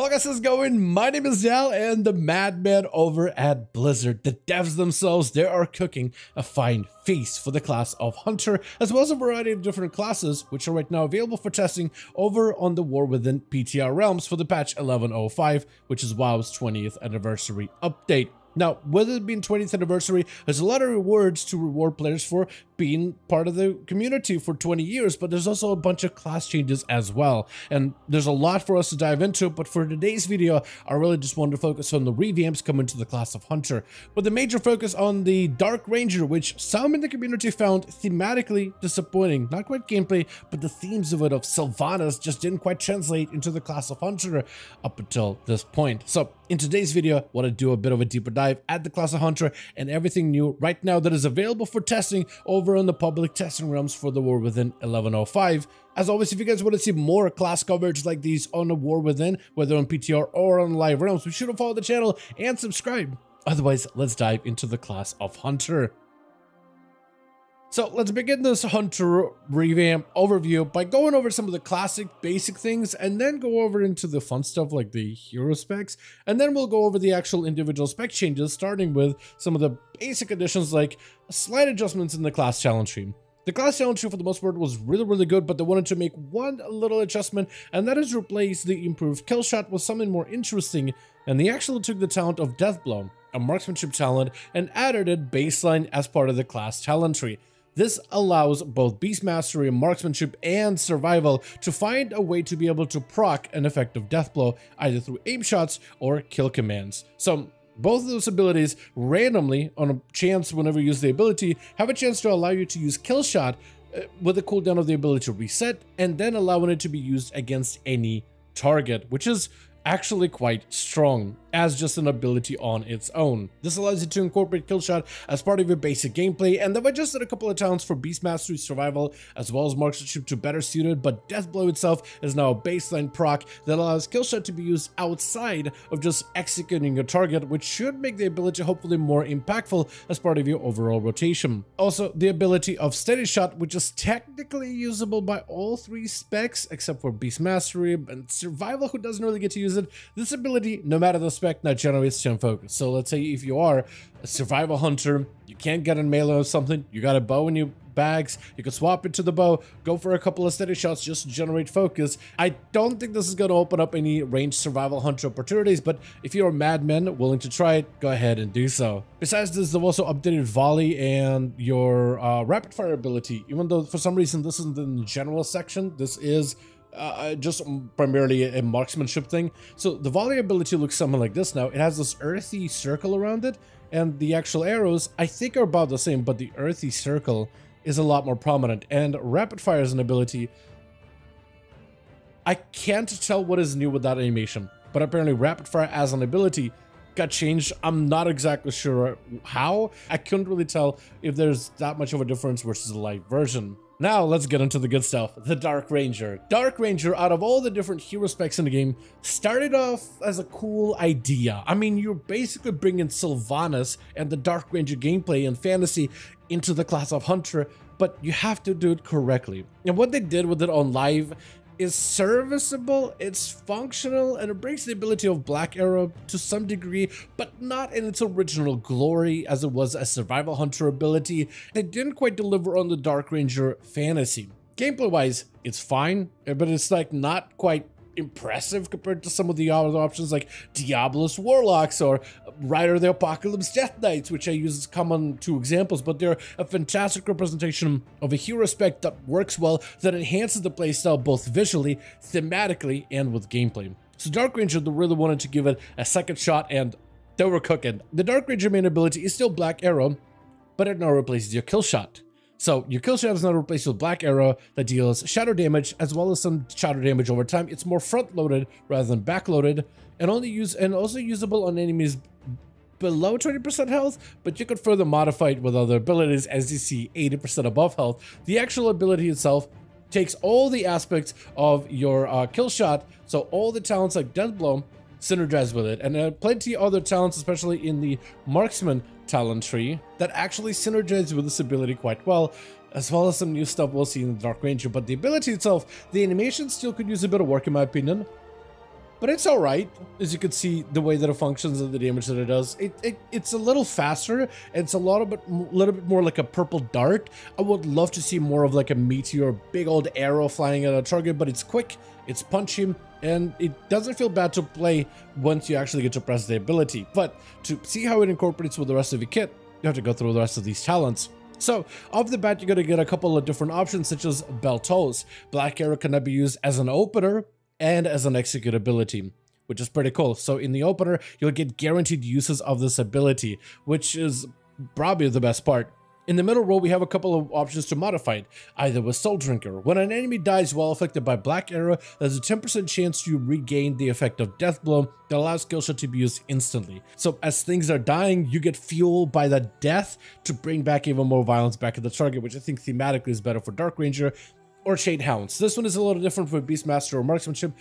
How guys is going? My name is Dal and the madman over at Blizzard. The devs themselves, they are cooking a fine feast for the class of Hunter, as well as a variety of different classes, which are right now available for testing over on the War Within PTR realms for the patch 11.0.5, which is WoW's 20th anniversary update. Now, with it being 20th anniversary, there's a lot of rewards to reward players for being part of the community for 20 years, but there's also a bunch of class changes as well. And there's a lot for us to dive into, but for today's video, I really just wanted to focus on the revamps coming to the class of Hunter, with a major focus on the Dark Ranger, which some in the community found thematically disappointing. Not quite gameplay, but the themes of it of Sylvanas just didn't quite translate into the class of Hunter up until this point. So in today's video, I want to do a bit of a deeper dive at the class of Hunter and everything new right now that is available for testing over on the public testing realms for the War Within 11.0.5. As always, if you guys want to see more class coverage like these on the War Within, whether on PTR or on live realms, be sure to follow the channel and subscribe. Otherwise, let's dive into the class of Hunter. So let's begin this Hunter revamp overview by going over some of the classic basic things and then go over into the fun stuff like the hero specs, and then we'll go over the actual individual spec changes, starting with some of the basic additions like slight adjustments in the class challenge tree. The class challenge tree for the most part was really good, but they wanted to make one little adjustment, and that is replace the improved kill shot with something more interesting, and they actually took the talent of Deathblow, a marksmanship talent, and added it baseline as part of the class talent tree. This allows both Beast Mastery, Marksmanship, and Survival to find a way to be able to proc an effective death blow either through aim shots or kill commands. So both of those abilities randomly, on a chance whenever you use the ability, have a chance to allow you to use Kill Shot with a cooldown of the ability to reset, and then allowing it to be used against any target, which is actually quite strong as just an ability on its own. This allows you to incorporate kill shot as part of your basic gameplay, and they've adjusted a couple of talents for Beast Mastery, Survival, as well as Marksmanship to better suit it, but Death Blow itself is now a baseline proc that allows kill shot to be used outside of just executing a target, which should make the ability hopefully more impactful as part of your overall rotation. Also, the ability of Steady Shot, which is technically usable by all three specs except for Beast Mastery and Survival, who doesn't really get to use it. This ability, no matter the spec, now generates gem focus. So let's say if you are a Survival Hunter, you can't get in melee or something, you got a bow in your bags, you can swap it to the bow, go for a couple of steady shots just to generate focus. I don't think this is going to open up any ranged Survival Hunter opportunities, but if you're a madman willing to try it, go ahead and do so. Besides this, they've also updated volley and your rapid fire ability, even though for some reason this isn't in the general section. This is just primarily a marksmanship thing. So the volley ability looks something like this now. It has this earthy circle around it, and the actual arrows I think are about the same, but the earthy circle is a lot more prominent. And rapid fire is an ability. I can't tell what is new with that animation, but apparently rapid fire as an ability got changed. I'm not exactly sure how. I couldn't really tell if there's that much of a difference versus the light version. Now let's get into the good stuff, the Dark Ranger. Dark Ranger, out of all the different hero specs in the game, started off as a cool idea. I mean, you're basically bringing Sylvanas and the Dark Ranger gameplay and fantasy into the class of Hunter, but you have to do it correctly. And what they did with it on live is serviceable, it's functional, and it brings the ability of Black Arrow to some degree, but not in its original glory as it was a Survival Hunter ability. They didn't quite deliver on the Dark Ranger fantasy. Gameplay-wise, it's fine, but it's like not quite impressive compared to some of the other options like Diabolus Warlocks or Rider of the Apocalypse Death Knights, which I use as common two examples, but they're a fantastic representation of a hero spec that works well, that enhances the playstyle both visually, thematically, and with gameplay. So Dark Ranger, they really wanted to give it a second shot, and they were cooking. The Dark Ranger main ability is still Black Arrow, but it now replaces your kill shot. So your kill shot is now replaced with Black Arrow that deals shadow damage as well as some shadow damage over time. It's more front-loaded rather than back-loaded, and also usable on enemies below 20% health, but you could further modify it with other abilities as you see 80% above health. The actual ability itself takes all the aspects of your kill shot, so all the talents like Death Blow synergize with it, and plenty other talents, especially in the Marksman talent tree, that actually synergize with this ability quite well, as well as some new stuff we'll see in the Dark Ranger. But the ability itself, the animation still could use a bit of work in my opinion. but it's all right. As you can see, the way that it functions and the damage that it does, it's a little faster. It's a little bit more like a purple dart. I would love to see more of like a meteor, big old arrow flying at a target, but it's quick, it's punchy, and it doesn't feel bad to play once you actually get to press the ability. But to see how it incorporates with the rest of your kit, you have to go through the rest of these talents. So, off the bat, you're going to get a couple of different options, such as Beltos. Black Arrow can be used as an opener and as an execute ability, which is pretty cool. So, in the opener, you'll get guaranteed uses of this ability, which is probably the best part. In the middle row, we have a couple of options to modify it, either with Soul Drinker. When an enemy dies while affected by Black Arrow, there's a 10% chance you regain the effect of Death Blow that allows skill shot to be used instantly. So as things are dying, you get fueled by the death to bring back even more violence back at the target, which I think thematically is better for Dark Ranger or Shade Hounds. This one is a little different for Beastmaster or Marksmanship.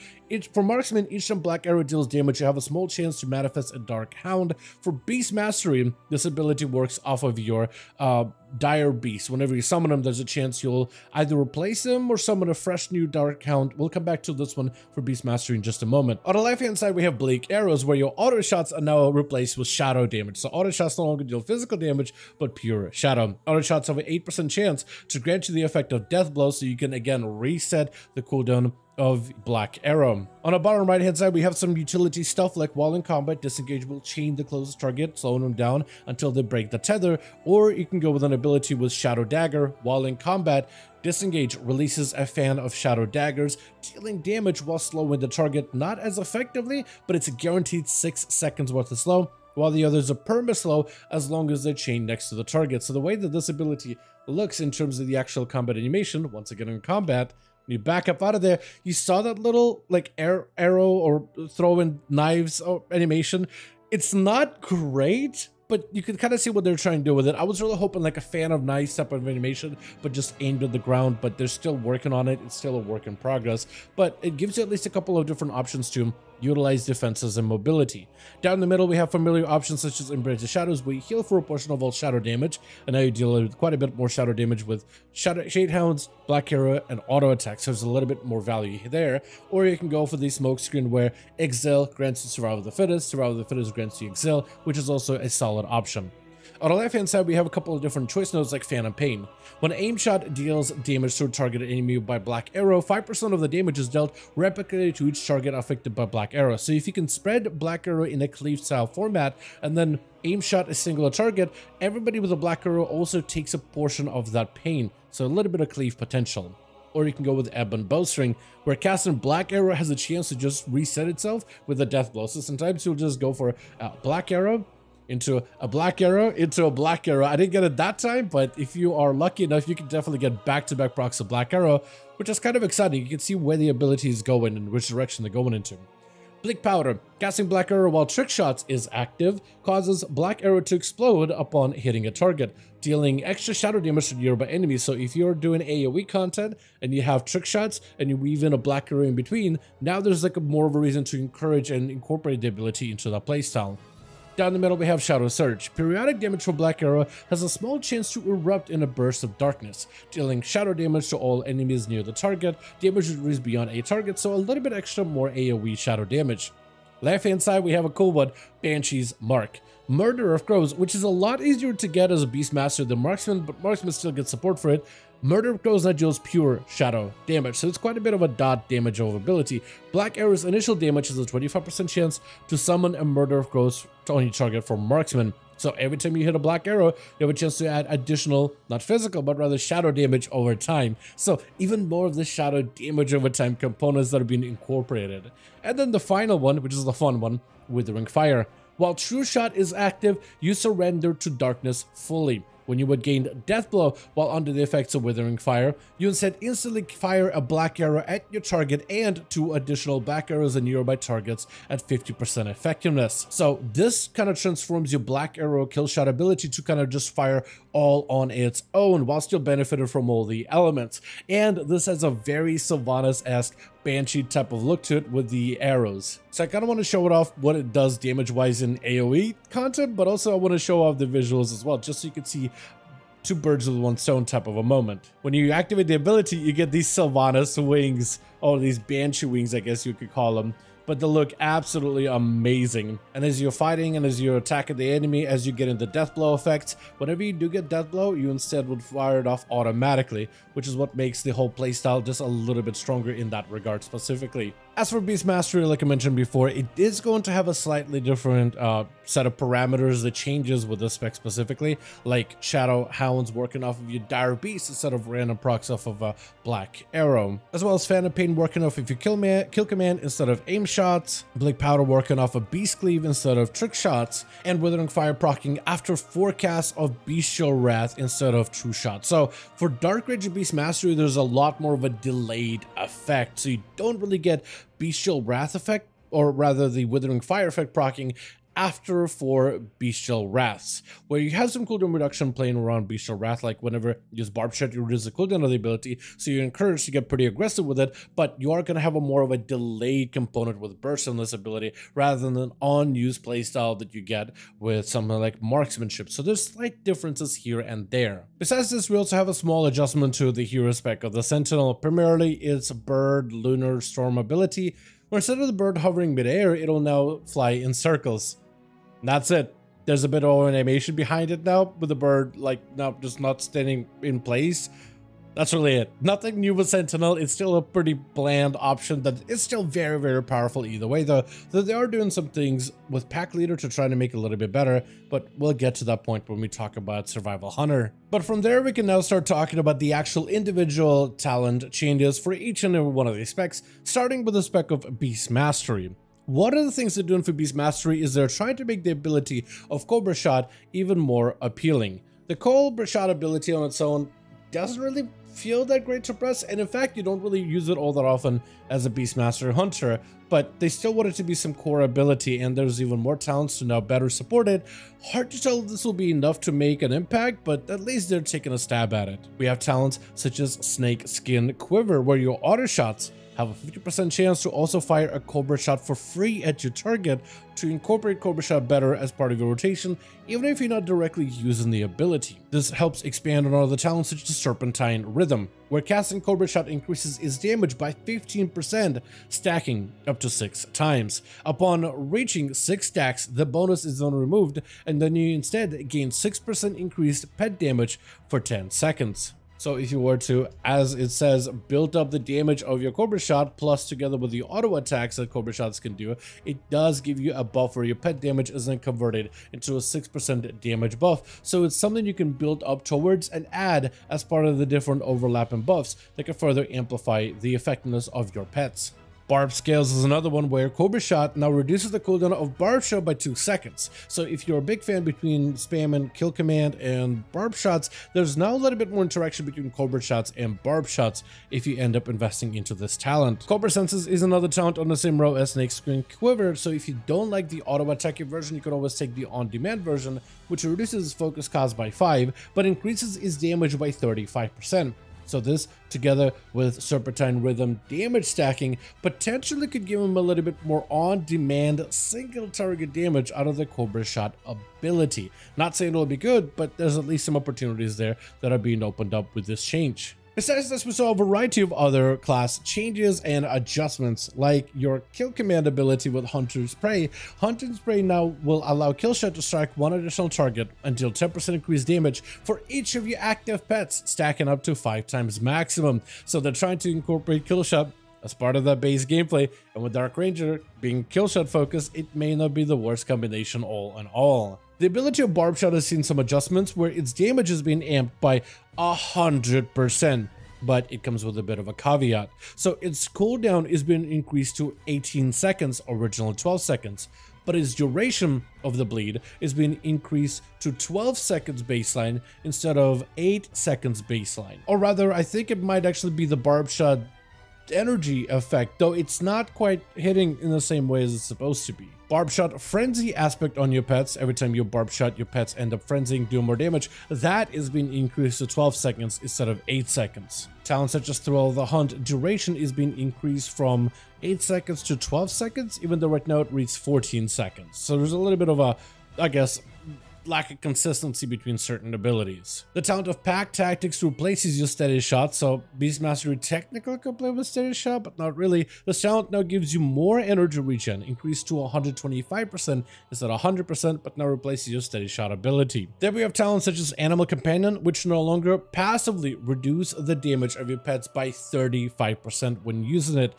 For Marksman, each time Black Arrow deals damage, you have a small chance to manifest a Dark Hound. For Beast Mastery, this ability works off of your Dire Beast. Whenever you summon him, there's a chance you'll either replace him or summon a fresh new Dark Hound. We'll come back to this one for Beast Mastery in just a moment. On the left-hand side, we have Bleak Arrows, where your auto shots are now replaced with shadow damage. So auto shots no longer deal physical damage, but pure shadow. Auto shots have an 8% chance to grant you the effect of Death Blow, so you can again reset the cooldown of Black Arrow. On the bottom right hand side, we have some utility stuff like while in combat, disengage will chain the closest target, slowing them down until they break the tether, or you can go with an ability with Shadow Dagger. While in combat, disengage releases a fan of Shadow Daggers, dealing damage while slowing the target, not as effectively, but it's a guaranteed 6 seconds worth of slow, while the others are perma-slow as long as they're chained next to the target. So the way that this ability looks in terms of the actual combat animation, once again in combat, you back up out of there, you saw that little like arrow or throwing knives or animation. It's not great, but you can kind of see what they're trying to do with it. I was really hoping like a fan of knives type of animation, but just aimed at the ground, but they're still working on it. It's still a work in progress, but it gives you at least a couple of different options to utilize defenses and mobility. Down the middle, we have familiar options such as Embrace the Shadows, where you heal for a portion of all shadow damage, and now you deal with quite a bit more shadow damage with Shade Hounds, Black Arrow, and auto attacks, so there's a little bit more value there. Or you can go for the smoke screen, where Exile grants you Survival of the Fittest, Survival of the Fittest grants you Exile, which is also a solid option. On the left hand side, we have a couple of different choice nodes like Phantom Pain. When aim shot deals damage to a targeted enemy by Black Arrow, 5% of the damage is dealt replicated to each target affected by Black Arrow. So if you can spread Black Arrow in a cleave style format and then aim shot a singular target, everybody with a Black Arrow also takes a portion of that pain. So a little bit of cleave potential. Or you can go with Ebb and Bowstring, where casting Black Arrow has a chance to just reset itself with a Death Blow. So sometimes you'll just go for a Black Arrow into a Black Arrow, into a Black Arrow. I didn't get it that time, but if you are lucky enough, you can definitely get back-to-back procs of Black Arrow, which is kind of exciting. You can see where the ability is going and which direction they're going into. Bleak Powder. Casting Black Arrow while Trick Shots is active causes Black Arrow to explode upon hitting a target, dealing extra shadow damage to nearby enemies. So if you're doing AoE content and you have Trick Shots and you weave in a Black Arrow in between, now there's like more of a reason to encourage and incorporate the ability into that playstyle. Down the middle, we have Shadow Surge. Periodic damage from Black Arrow has a small chance to erupt in a burst of darkness, dealing shadow damage to all enemies near the target. Damage is beyond a target, so a little bit extra more AoE shadow damage. Left hand side, we have a cool one, Banshee's Mark. Murder of Crows, which is a lot easier to get as a Beastmaster than Marksman, but Marksman still gets support for it. Murder of Crows now deals pure shadow damage, so it's quite a bit of a dot damage over ability. Black Arrow's initial damage has a 25% chance to summon a Murder of Crows to any target for Marksman. So every time you hit a Black Arrow, you have a chance to add additional, not physical, but rather shadow damage over time. So even more of the shadow damage over time components that are being incorporated. And then the final one, which is the fun one, Withering Fire. While True Shot is active, you surrender to darkness fully. When you would gain Death Blow while under the effects of Withering Fire, you instead instantly fire a Black Arrow at your target and 2 additional Black Arrows in nearby targets at 50% effectiveness. So this kind of transforms your Black Arrow kill shot ability to kind of just fire all on its own while still benefiting from all the elements. And this has a very Sylvanas-esque Banshee type of look to it with the arrows. So I kind of want to show it off what it does damage-wise in AoE content, but also I want to show off the visuals as well, just so you can see 2 birds with 1 stone type of a moment. When you activate the ability, you get these Sylvanas wings, or these Banshee wings, I guess you could call them, but they look absolutely amazing. And as you're fighting and as you're attacking the enemy, as you get into death blow effects, whenever you do get death blow, you instead would fire it off automatically, which is what makes the whole playstyle just a little bit stronger in that regard specifically. As for Beast Mastery, like I mentioned before, it is going to have a slightly different set of parameters that changes with the spec specifically, like Shadow Hounds working off of your Dire Beast instead of random procs off of a Black Arrow, as well as Phantom Pain working off of your kill command instead of aim shots, Bleak Powder working off of Beast Cleave instead of trick shots, and Withering Fire proccing after forecast of Bestial Wrath instead of true shots. So for Dark Rage and Beast Mastery, there's a lot more of a delayed effect, so you don't really get Bestial Wrath effect, or rather the Withering Fire effect proccing after for Bestial Wraths, where you have some cooldown reduction playing around Bestial Wrath, like whenever you use Barb Shot, you reduce the cooldown of the ability, so you're encouraged to get pretty aggressive with it, but you are going to have a more of a delayed component with Burst on this ability, rather than an on-use playstyle that you get with something like Marksmanship, so there's slight differences here and there. Besides this, we also have a small adjustment to the hero spec of the Sentinel, primarily its Bird Lunar Storm ability, where instead of the bird hovering mid-air, it'll now fly in circles. And that's it. There's a bit of animation behind it now, with the bird like now just not standing in place. That's really it. Nothing new with Sentinel. It's still a pretty bland option that is still very, very powerful either way, though they are doing some things with Pack Leader to try to make it a little bit better, but we'll get to that point when we talk about Survival Hunter. But from there, we can now start talking about the actual individual talent changes for each and every one of these specs, starting with the spec of Beast Mastery. One of the things they're doing for Beast Mastery is they're trying to make the ability of Cobra Shot even more appealing. The Cobra Shot ability on its own doesn't really feel that great to press, and in fact you don't really use it all that often as a Beastmaster Hunter, but they still want it to be some core ability, and there's even more talents to now better support it. Hard to tell if this will be enough to make an impact, but at least they're taking a stab at it. We have talents such as Snake Skin Quiver, where your auto shots have a 50% chance to also fire a Cobra Shot for free at your target to incorporate Cobra Shot better as part of your rotation, even if you're not directly using the ability. This helps expand on other talents such as Serpentine Rhythm, where casting Cobra Shot increases its damage by 15%, stacking up to 6 times. Upon reaching 6 stacks, the bonus is then removed, and then you instead gain 6% increased pet damage for 10 seconds. So if you were to, as it says, build up the damage of your Cobra Shot, plus together with the auto attacks that Cobra Shots can do, it does give you a buff where your pet damage isn't converted into a 6% damage buff. So it's something you can build up towards and add as part of the different overlapping buffs that can further amplify the effectiveness of your pets. Barb Scales is another one where Cobra Shot now reduces the cooldown of Barb Shot by 2 seconds. So if you're a big fan between spamming Kill Command and Barb Shots, there's now a little bit more interaction between Cobra Shots and Barb Shots if you end up investing into this talent. Cobra Senses is another talent on the same row as Snake Skin Quiver, so if you don't like the auto attacking version, you can always take the on-demand version, which reduces its focus cost by 5, but increases its damage by 35%. So this, together with Serpentine Rhythm damage stacking, potentially could give him a little bit more on-demand single target damage out of the Cobra Shot ability. Not saying it'll be good, but there's at least some opportunities there that are being opened up with this change. Besides this, we saw a variety of other class changes and adjustments, like your Kill Command ability with Hunter's Prey. Hunter's Prey now will allow Killshot to strike one additional target until 10% increased damage for each of your active pets, stacking up to 5 times maximum. So they're trying to incorporate Killshot as part of that base gameplay, and with Dark Ranger being Killshot focused, it may not be the worst combination all in all. The ability of Barb Shot has seen some adjustments where its damage is being amped by 100%, but it comes with a bit of a caveat. So its cooldown is being increased to 18 seconds, original 12 seconds, but its duration of the bleed is being increased to 12 seconds baseline instead of 8 seconds baseline. Or rather, I think it might actually be the Barb Shot energy effect, though it's not quite hitting in the same way as it's supposed to be. Barb Shot Frenzy aspect on your pets. Every time you Barb Shot, your pets end up frenzying, doing more damage. That is being increased to 12 seconds instead of 8 seconds. Talents such as Thrill of the Hunt duration is being increased from 8 seconds to 12 seconds, even though right now it reads 14 seconds. So there's a little bit of a, I guess, lack of consistency between certain abilities. The talent of Pack Tactics replaces your steady shot, so Beast Mastery technically could play with steady shot, but not really. This talent now gives you more energy regen, increased to 125% instead of 100%, but now replaces your steady shot ability. Then we have talents such as Animal Companion, which no longer passively reduce the damage of your pets by 35% when using it,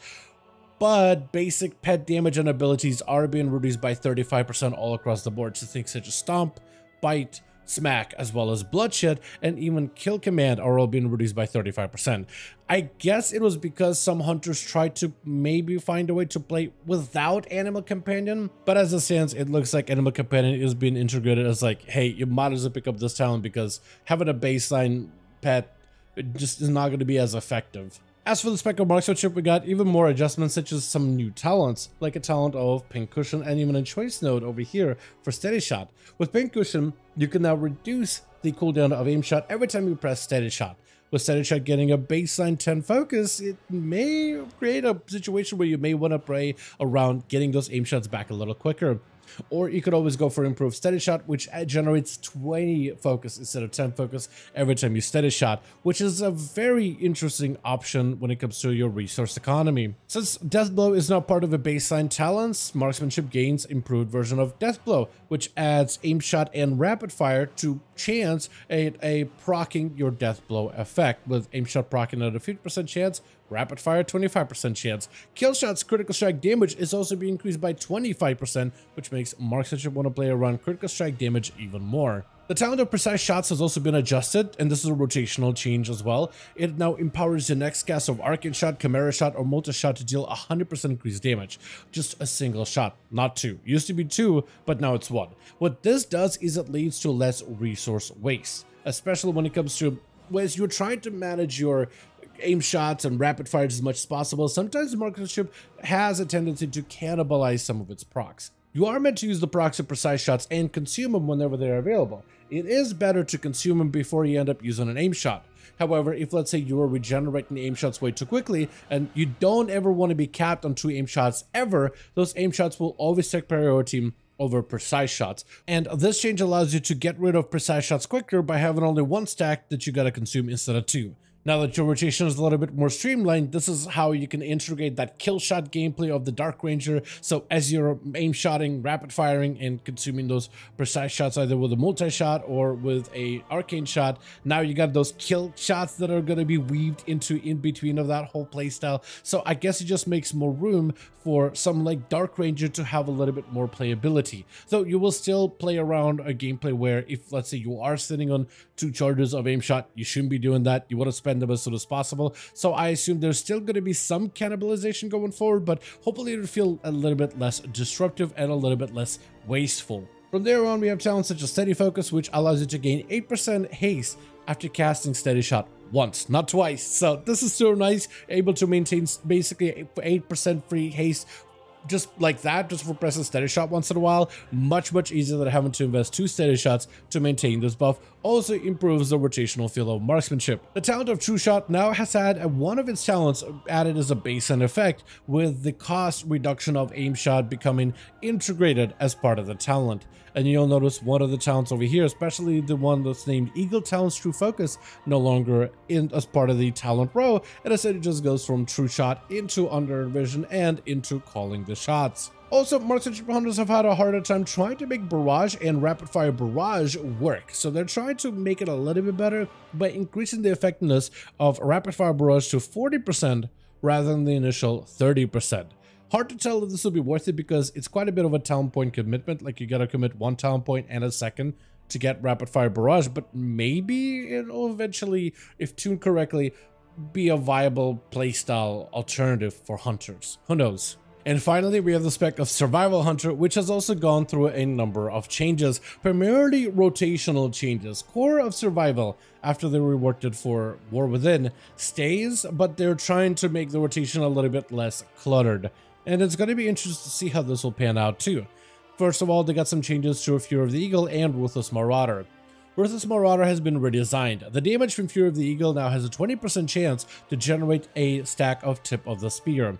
but basic pet damage and abilities are being reduced by 35% all across the board. So things such as Stomp, Bite, Smack, as well as Bloodshed, and even Kill Command are all being reduced by 35%. I guess it was because some hunters tried to maybe find a way to play without Animal Companion, but as it stands, it looks like Animal Companion is being integrated as like, hey, you might as well pick up this talent because having a baseline pet, it just is not going to be as effective. As for the spec of marksmanship, we got even more adjustments such as some new talents, like a talent of Pincushion and even a choice node over here for steady shot. With Pincushion, you can now reduce the cooldown of aim shot every time you press steady shot. With steady shot getting a baseline 10 focus, it may create a situation where you may want to play around getting those aim shots back a little quicker. Or you could always go for improved steady shot, which generates 20 focus instead of 10 focus every time you steady shot, which is a very interesting option when it comes to your resource economy. Since Death Blow is now part of a baseline talents, marksmanship gains improved version of Death Blow, which adds aim shot and rapid fire to chance a proccing your Death Blow effect, with aim shot proccing at a 50% chance, rapid fire 25% chance. Kill shot's critical strike damage is also being increased by 25%, which makes marksmanship want to play around critical strike damage even more. The talent of precise shots has also been adjusted, and this is a rotational change as well. It now empowers the next cast of Arcane Shot, Chimera Shot, or Multi-Shot to deal 100% increased damage. Just a single shot, not two. Used to be two, but now it's one. What this does is it leads to less resource waste, especially when it comes to ways you're trying to manage your aim shots and rapid fires as much as possible. Sometimes marksmanship has a tendency to cannibalize some of its procs. You are meant to use the procs of precise shots and consume them whenever they are available. It is better to consume them before you end up using an aim shot. However, if let's say you are regenerating aim shots way too quickly and you don't ever want to be capped on 2 aim shots ever, those aim shots will always take priority over precise shots. And this change allows you to get rid of precise shots quicker by having only 1 stack that you gotta consume instead of 2. Now that your rotation is a little bit more streamlined, this is how you can integrate that kill shot gameplay of the Dark Ranger. So as you're aim shotting, rapid firing, and consuming those precise shots either with a multi-shot or with a arcane shot, now you got those kill shots that are going to be weaved into in between of that whole playstyle. So I guess it just makes more room for something like Dark Ranger to have a little bit more playability. So you will still play around a gameplay where if let's say you are sitting on 2 charges of aim shot, you shouldn't be doing that. You want to spend them as soon as possible. So I assume there's still going to be some cannibalization going forward, but hopefully it'll feel a little bit less disruptive and a little bit less wasteful. From there on, we have talents such as Steady Focus, which allows you to gain 8% haste after casting Steady Shot once, not twice. So this is so nice, able to maintain basically 8% free haste just like that, just for pressing steady shot once in a while. Much easier than having to invest 2 steady shots to maintain this buff. Also improves the rotational feel of marksmanship. The talent of True Shot now has had one of its talents added as a baseline effect, with the cost reduction of aim shot becoming integrated as part of the talent. And you'll notice one of the talents over here, especially the one that's named Eagle Talents True Focus, no longer in as part of the talent row, and instead it just goes from True Shot into Under Vision and into calling the shots. Also, marksmanship hunters have had a harder time trying to make Barrage and Rapid Fire Barrage work, so they're trying to make it a little bit better by increasing the effectiveness of Rapid Fire Barrage to 40% rather than the initial 30%. Hard to tell if this will be worth it because it's quite a bit of a talent point commitment, like you gotta commit 1 talent point and a second to get Rapid Fire Barrage, but maybe it'll eventually, if tuned correctly, be a viable playstyle alternative for hunters. Who knows? And finally, we have the spec of Survival Hunter, which has also gone through a number of changes, primarily rotational changes. Core of Survival, after they reworked it for War Within, stays, but they're trying to make the rotation a little bit less cluttered. And it's going to be interesting to see how this will pan out too. First of all, they got some changes to Fury of the Eagle and Ruthless Marauder. Ruthless Marauder has been redesigned. The damage from Fury of the Eagle now has a 20% chance to generate a stack of Tip of the Spear.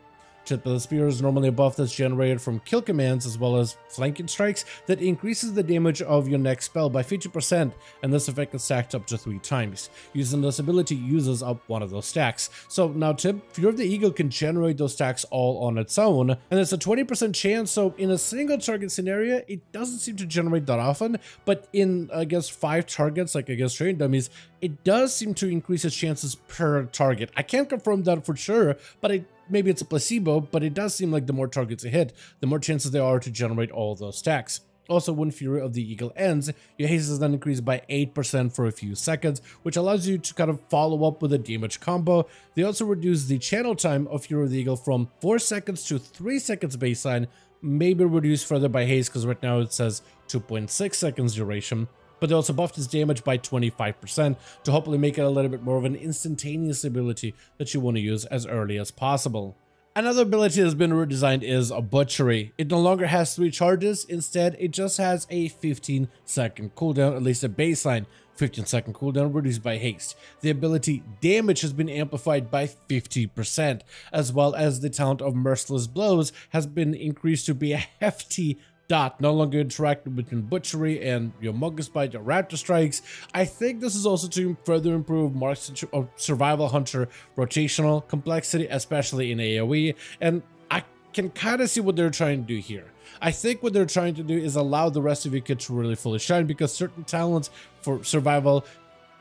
Tip of the Spear is normally a buff that's generated from kill commands as well as flanking strikes that increases the damage of your next spell by 50%, and this effect is stacked up to 3 times. Using this ability uses up one of those stacks. So now Tip, Fear of the Eagle can generate those stacks all on its own, and it's a 20% chance, so in a single target scenario, it doesn't seem to generate that often, but in, I guess, 5 targets, like against train dummies, it does seem to increase its chances per target. I can't confirm that for sure, but maybe it's a placebo, but it does seem like the more targets you hit, the more chances there are to generate all those stacks. Also, when Fury of the Eagle ends, your haste is then increased by 8% for a few seconds, which allows you to kind of follow up with a damage combo. They also reduce the channel time of Fury of the Eagle from 4 seconds to 3 seconds baseline, maybe reduced further by haste because right now it says 2.6 seconds duration. But they also buffed his damage by 25% to hopefully make it a little bit more of an instantaneous ability that you want to use as early as possible. Another ability that's been redesigned is a Butchery. It no longer has 3 charges, instead it just has a 15-second cooldown, at least a baseline 15-second cooldown reduced by haste. The ability damage has been amplified by 50%, as well as the talent of Merciless Blows has been increased to be a hefty dot, no longer interacting between Butchery and your Mogus Bite or Raptor Strikes. I think this is also to further improve Mark's Survival Hunter rotational complexity, especially in AoE, and I can kind of see what they're trying to do here. I think what they're trying to do is allow the rest of your kit to really fully shine, because certain talents for survival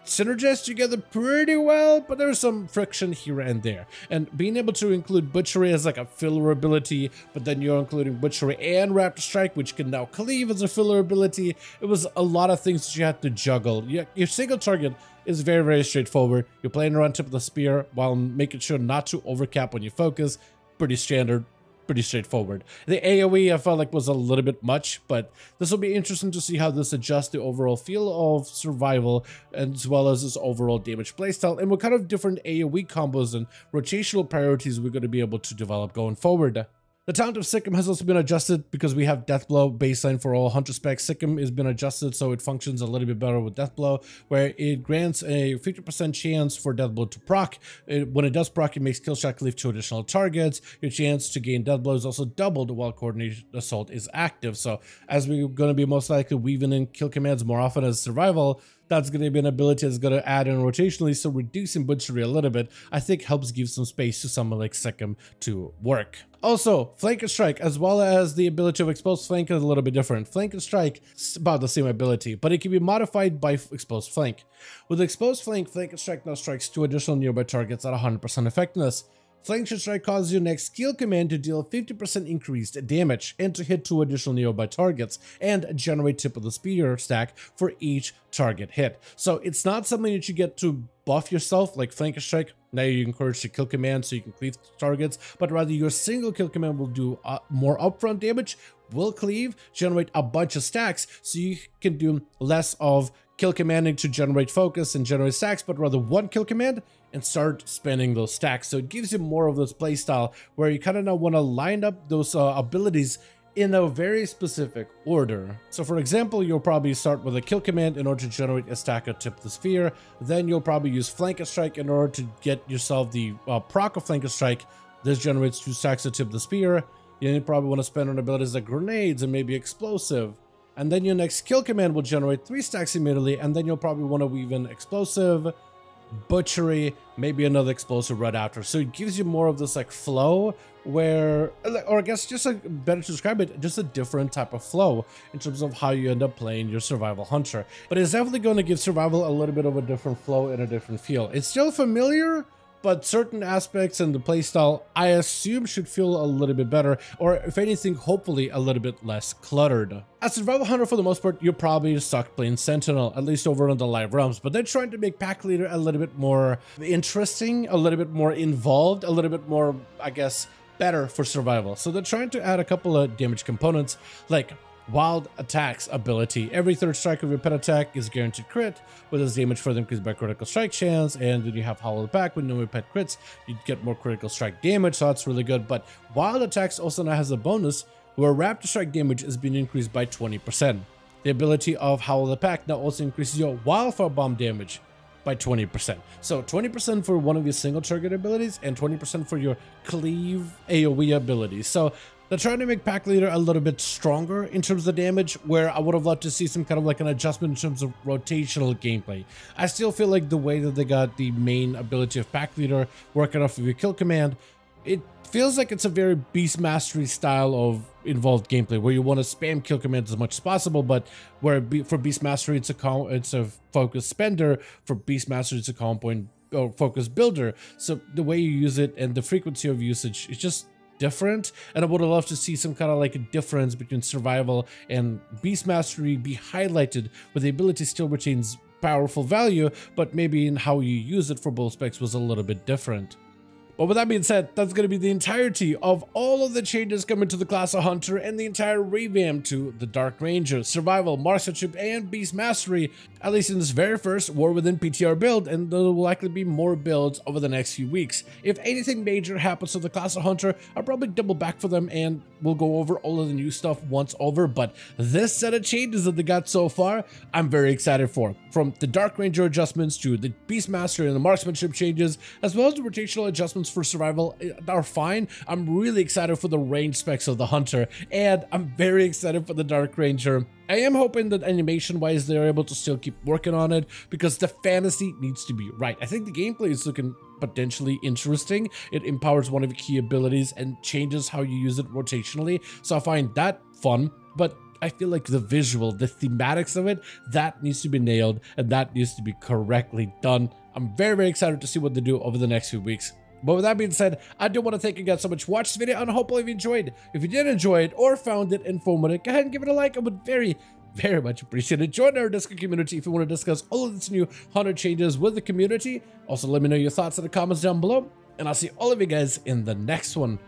synergize together pretty well, but there's some friction here and there. And being able to include Butchery as like a filler ability, but then you're including Butchery and Raptor Strike, which can now cleave as a filler ability, it was a lot of things that you had to juggle. Your single target is very, very straightforward. You're playing around Tip of the Spear while making sure not to overcap when you focus. Pretty standard. Pretty straightforward. The AoE I felt like was a little bit much, but this will be interesting to see how this adjusts the overall feel of survival as well as this overall damage playstyle and what kind of different AoE combos and rotational priorities we're going to be able to develop going forward. The talent of Sikkim has also been adjusted because we have Deathblow baseline for all Hunter specs. Sikkim has been adjusted so it functions a little bit better with Deathblow, where it grants a 50% chance for Deathblow to proc. When it does proc, it makes Killshot cleave to additional targets. Your chance to gain Deathblow is also doubled while Coordinated Assault is active. So as we're going to be most likely weaving in kill commands more often as survival, that's going to be an ability that's going to add in rotationally, so reducing Butchery a little bit, I think helps give some space to someone like Sikkim to work. Also, Flank and Strike, as well as the ability of Exposed Flank, is a little bit different. Flank and Strike is about the same ability, but it can be modified by Exposed Flank. With Exposed Flank, Flank and Strike now strikes 2 additional nearby targets at 100% effectiveness. Flank Strike causes your next skill command to deal 50% increased damage and to hit 2 additional nearby targets and generate Tip of the Spear stack for each target hit. So it's not something that you get to buff yourself like Flank Strike. Now you're encouraged to kill command so you can cleave targets, but rather your single kill command will do more upfront damage, will cleave, generate a bunch of stacks so you can do less of kill commanding to generate focus and generate stacks, but rather one kill command and start spending those stacks. So it gives you more of this playstyle where you kind of now want to line up those abilities in a very specific order. So for example, you'll probably start with a kill command in order to generate a stack of Tip the Sphere. Then you'll probably use Flank and Strike in order to get yourself the proc of Flank and Strike. This generates 2 stacks of Tip the Spear. You probably want to spend on abilities like grenades and maybe explosive. And then your next kill command will generate 3 stacks immediately, and then you'll probably want to weave in explosive, Butchery, maybe another explosive right after. So it gives you more of this like flow where, or I guess just like better to describe it, just a different type of flow in terms of how you end up playing your survival hunter. But it's definitely going to give survival a little bit of a different flow and a different feel. It's still familiar, but certain aspects in the playstyle, I assume, should feel a little bit better, or if anything, hopefully a little bit less cluttered. As a survival hunter, for the most part, you're probably stuck playing Sentinel, at least over on the live realms, but they're trying to make Pack Leader a little bit more interesting, a little bit more involved, a little bit more, I guess, better for survival. So they're trying to add a couple of damage components, like Wild Attacks ability. Every 3rd strike of your pet attack is guaranteed crit, with its damage further increased by critical strike chance, and then you have Howl the Pack. When your pet crits, you get more critical strike damage, so that's really good. But Wild Attacks also now has a bonus where Raptor Strike damage is being increased by 20%. The ability of Howl the Pack now also increases your Wildfire Bomb damage by 20%. So 20% for one of your single target abilities and 20% for your cleave AoE abilities. So they're trying to make Pack Leader a little bit stronger in terms of damage, where I would have loved to see some kind of like an adjustment in terms of rotational gameplay. I still feel like the way that they got the main ability of Pack Leader working off of your kill command, it feels like it's a very Beast Mastery style of involved gameplay, where you want to spam kill commands as much as possible, but where for Beast Mastery it's a focus spender, for Beast Mastery it's a calm point or focus builder. So the way you use it and the frequency of usage is just different, and I would have loved to see some kind of like a difference between survival and Beast Mastery be highlighted, where the ability still retains powerful value, but maybe in how you use it for both specs was a little bit different. But with that being said, that's going to be the entirety of all of the changes coming to the class of Hunter and the entire revamp to the Dark Ranger, Survival, Marksmanship, and Beast Mastery, at least in this very first War Within PTR build, and there will likely be more builds over the next few weeks. If anything major happens to the class of Hunter, I'll probably double back for them and we'll go over all of the new stuff once over, but this set of changes that they got so far, I'm very excited for. From the Dark Ranger adjustments to the Beast Mastery and the Marksmanship changes, as well as the rotational adjustments for survival are fine. I'm really excited for the range specs of the Hunter, and I'm very excited for the Dark Ranger. I am hoping that animation-wise they're able to still keep working on it, because the fantasy needs to be right. I think the gameplay is looking potentially interesting. It empowers one of your key abilities and changes how you use it rotationally, so I find that fun, but I feel like the visual, the thematics of it, that needs to be nailed, and that needs to be correctly done. I'm very, very excited to see what they do over the next few weeks. But with that being said, I do want to thank you guys so much for watching this video, and hopefully you enjoyed. If you did enjoy it or found it informative, go ahead and give it a like. I would very much appreciate it. Join our Discord community if you want to discuss all of this new Hunter changes with the community. Also, let me know your thoughts in the comments down below, and I'll see all of you guys in the next one.